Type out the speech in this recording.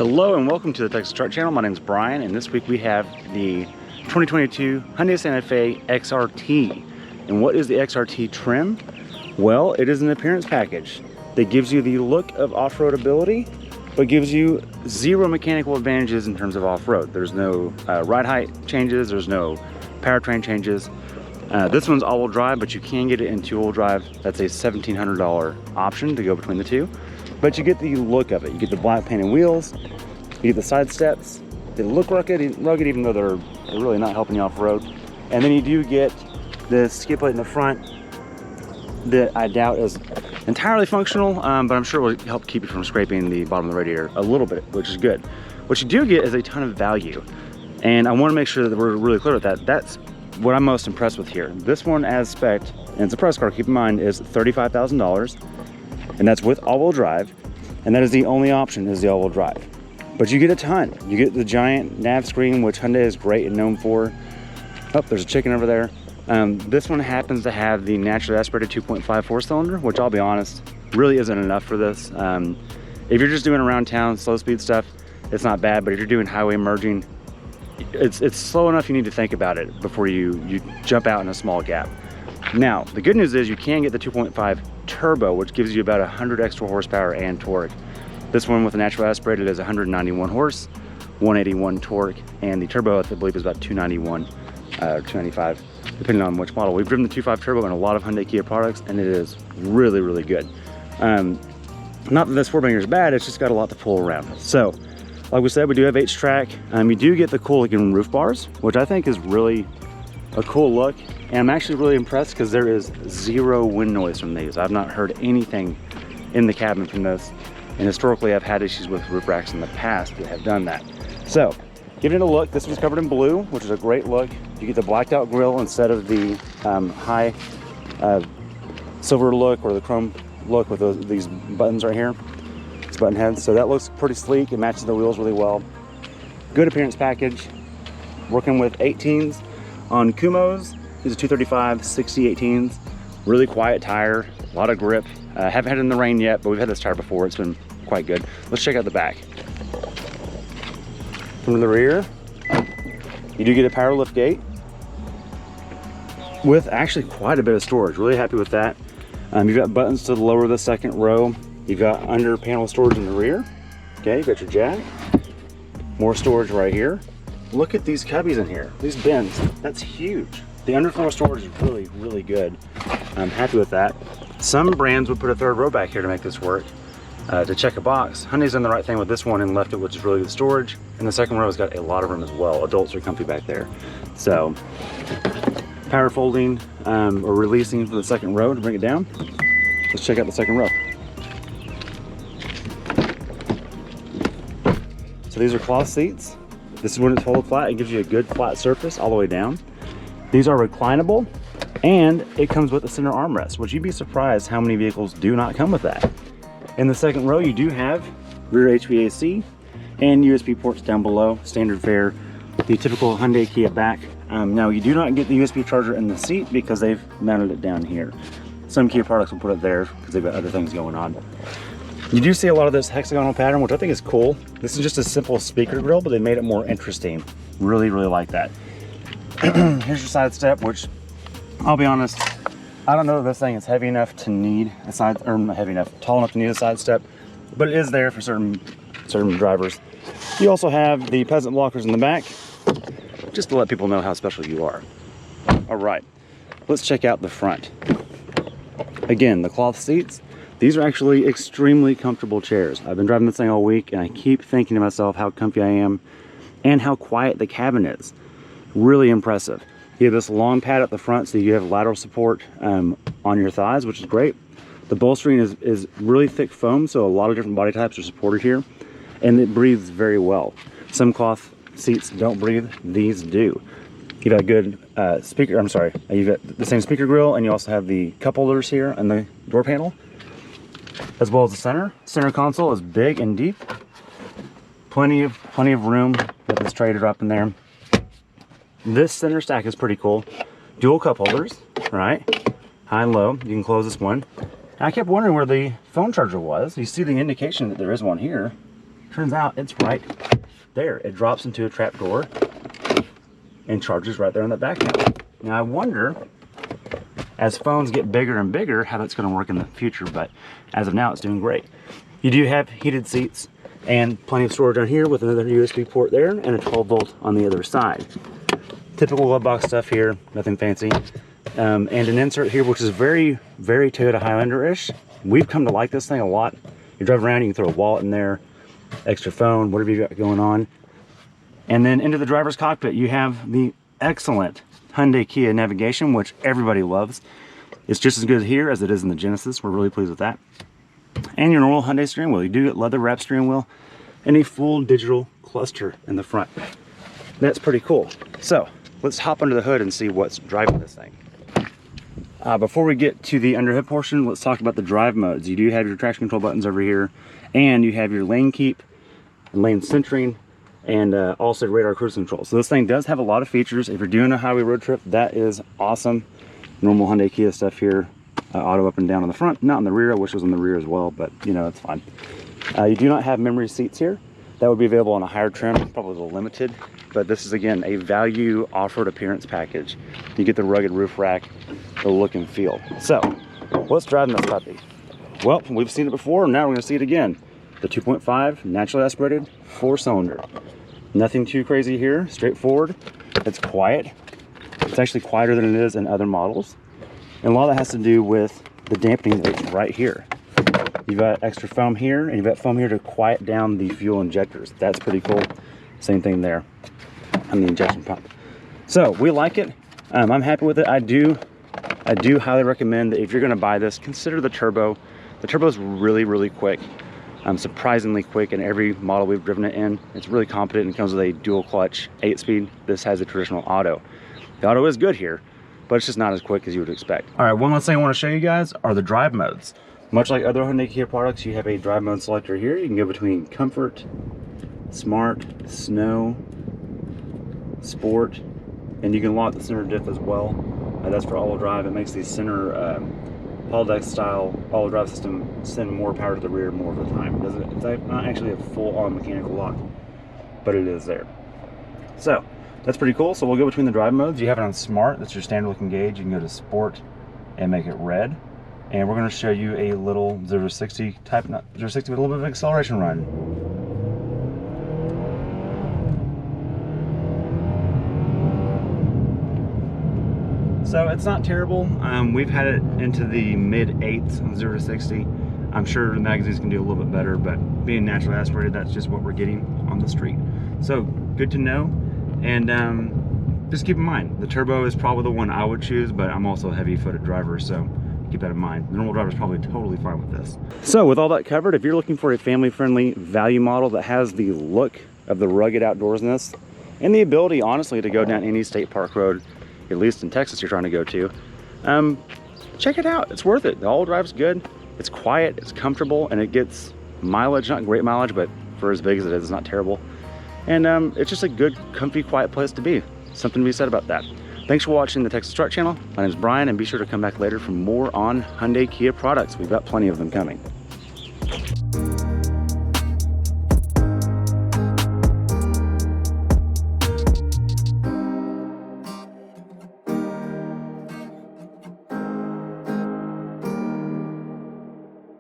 Hello and welcome to the Texas Truck Channel. My name is Brian, and this week we have the 2022 Hyundai Santa Fe XRT. And what is the XRT trim? Well, it is an appearance package that gives you the look of off-road ability, but gives you zero mechanical advantages in terms of off-road. There's no ride height changes, there's no powertrain changes. This one's all-wheel drive, but you can get it in two-wheel drive. That's a $1,700 option to go between the two. But you get the look of it. You get the black painted wheels, you get the side steps. They look rugged even though they're really not helping you off-road. And then you do get the skid plate in the front that I doubt is entirely functional, but I'm sure will help keep you from scraping the bottom of the radiator a little bit, which is good. What you do get is a ton of value. And I want to make sure that we're really clear with that. That's what I'm most impressed with here. This one as spec, and it's a press car, keep in mind, is $35,000. And that's with all-wheel drive, and that is the only option, is the all-wheel drive. But you get a ton. You get the giant nav screen, which Hyundai is great and known for. Oh, there's a chicken over there. This one happens to have the naturally aspirated 2.5 four-cylinder, which I'll be honest, really isn't enough for this. If you're just doing around town, slow speed stuff, it's not bad, but if you're doing highway merging, it's slow enough you need to think about it before you jump out in a small gap. Now, the good news is you can get the 2.5 turbo, which gives you about 100 extra horsepower and torque. This one with the natural aspirated is 191 horse, 181 torque, and the turbo I believe is about 291 or 295, depending on which model. We've driven the 2.5 turbo in a lot of Hyundai Kia products, and it is really, really good. Not that this four-banger is bad, it's just got a lot to pull around. So, like we said, we do have H-track. You do get the cool looking roof bars, which I think is really a cool look. And I'm actually really impressed because there is zero wind noise from these. I've not heard anything in the cabin from this. And historically, I've had issues with roof racks in the past that have done that. So, giving it a look, this one's covered in blue, which is a great look. You get the blacked out grille instead of the high silver look or the chrome look with these buttons right here. These button heads. So that looks pretty sleek. It matches the wheels really well. Good appearance package. Working with 18s on Kumos. These are 235, 60 18s. Really quiet tire, a lot of grip. Haven't had it in the rain yet, but we've had this tire before. It's been quite good. Let's check out the back. From the rear, you do get a power lift gate with actually quite a bit of storage. Really happy with that. You've got buttons to lower the second row. You've got under panel storage in the rear. Okay, you've got your jack. More storage right here. Look at these cubbies in here. These bins, that's huge. The underfloor storage is really, really good. I'm happy with that. Some brands would put a third row back here to make this work, to check a box. Hyundai's done the right thing with this one and left it, which is really good storage. And the second row has got a lot of room as well. Adults are comfy back there. So, power folding or releasing for the second row to bring it down. Let's check out the second row. So these are cloth seats. This is when it's folded flat. It gives you a good flat surface all the way down. These are reclinable, and it comes with a center armrest, which you'd be surprised how many vehicles do not come with that. In the second row, you do have rear HVAC and USB ports down below, standard fare, the typical Hyundai Kia back. Now, you do not get the USB charger in the seat because they've mounted it down here. Some Kia products will put it there because they've got other things going on. You do see a lot of this hexagonal pattern, which I think is cool. This is just a simple speaker grill, but they made it more interesting. Really, really like that. Here's your side step, which I'll be honest, I don't know if this thing is heavy enough to need a side, or not heavy enough, tall enough to need a side step, but it is there for certain drivers. You also have the peasant blockers in the back, just to let people know how special you are. All right, let's check out the front. Again, the cloth seats. These are actually extremely comfortable chairs. I've been driving this thing all week, and I keep thinking to myself how comfy I am and how quiet the cabin is. Really impressive. You have this long pad at the front, so you have lateral support on your thighs, which is great. The bolstering is really thick foam, so a lot of different body types are supported here, and it breathes very well. Some cloth seats don't breathe, these do. You've got a good you've got the same speaker grill, and you also have the cup holders here on the door panel, as well as the center console is big and deep. Plenty of room with this tray to drop in there. This center stack is pretty cool. Dual cup holders, right? High and low. You can close this one. I kept wondering where the phone charger was. You see the indication that there is one here. Turns out it's right there. It drops into a trap door and charges right there on that back panel. Now I wonder, as phones get bigger and bigger, how that's going to work in the future, but as of now it's doing great. You do have heated seats and plenty of storage on here with another USB port there and a 12 volt on the other side. Typical glove box stuff here, nothing fancy. And an insert here which is very, very Toyota Highlander-ish. We've come to like this thing a lot. You drive around, you can throw a wallet in there, extra phone, whatever you got going on. And then into the driver's cockpit, you have the excellent Hyundai Kia navigation, which everybody loves. It's just as good here as it is in the Genesis. We're really pleased with that. And your normal Hyundai steering wheel. You do get leather wrapped steering wheel and a full digital cluster in the front. That's pretty cool. So let's hop under the hood and see what's driving this thing. Before we get to the underhood portion, let's talk about the drive modes. You do have your traction control buttons over here, and you have your lane keep, lane centering, and also radar cruise control. So this thing does have a lot of features. If you're doing a highway road trip, that is awesome. Normal Hyundai Kia stuff here, auto up and down on the front, not in the rear. I wish it was in the rear as well, but you know, it's fine. You do not have memory seats here. That would be available on a higher trim, probably a little limited, but this is again a value off-road appearance package. You get the rugged roof rack, the look and feel. So what's driving this puppy? Well, we've seen it before, and now we're going to see it again. The 2.5 naturally aspirated 4-cylinder. Nothing too crazy here, straightforward. It's quiet. It's actually quieter than it is in other models, and a lot of that has to do with the dampening that's right here. You've got extra foam here, and you've got foam here to quiet down the fuel injectors. That's pretty cool. Same thing there on the injection pump. So we like it. I'm happy with it. I do highly recommend that if you're going to buy this, consider the turbo. The turbo is really, really quick. Surprisingly quick in every model we've driven it in. It's really competent and comes with a dual clutch 8-speed. This has a traditional auto. The auto is good here, but it's just not as quick as you would expect. All right, one last thing I want to show you guys are the drive modes. Much like other Hyundai Kia products, you have a drive mode selector here. You can go between comfort, smart, snow, sport, and you can lock the center diff as well. That's for all-wheel drive. It makes the center holodeck style all-wheel drive system send more power to the rear more of the time. It's not actually a full-on mechanical lock, but it is there. So that's pretty cool. So we'll go between the drive modes. You have it on smart. That's your standard looking gauge. You can go to sport and make it red. And we're going to show you a little 0 to 60 type, not 0 to 60, but a little bit of acceleration run. So it's not terrible. We've had it into the mid 8s on 0 to 60. I'm sure the magazines can do a little bit better, but being naturally aspirated, that's just what we're getting on the street. So good to know. And just keep in mind, the turbo is probably the one I would choose, but I'm also a heavy-footed driver, so keep that in mind. The normal driver is probably totally fine with this. So with all that covered, if you're looking for a family-friendly value model that has the look of the rugged outdoorsness and the ability, honestly, to go down any state park road, at least in Texas you're trying to go to, check it out. It's worth it. The all-wheel drive's good. It's quiet, it's comfortable, and it gets mileage, not great mileage, but for as big as it is, it's not terrible. And it's just a good, comfy, quiet place to be. Something to be said about that. Thanks for watching the Texas Truck Channel. My name is Brian, and be sure to come back later for more on Hyundai Kia products. We've got plenty of them coming.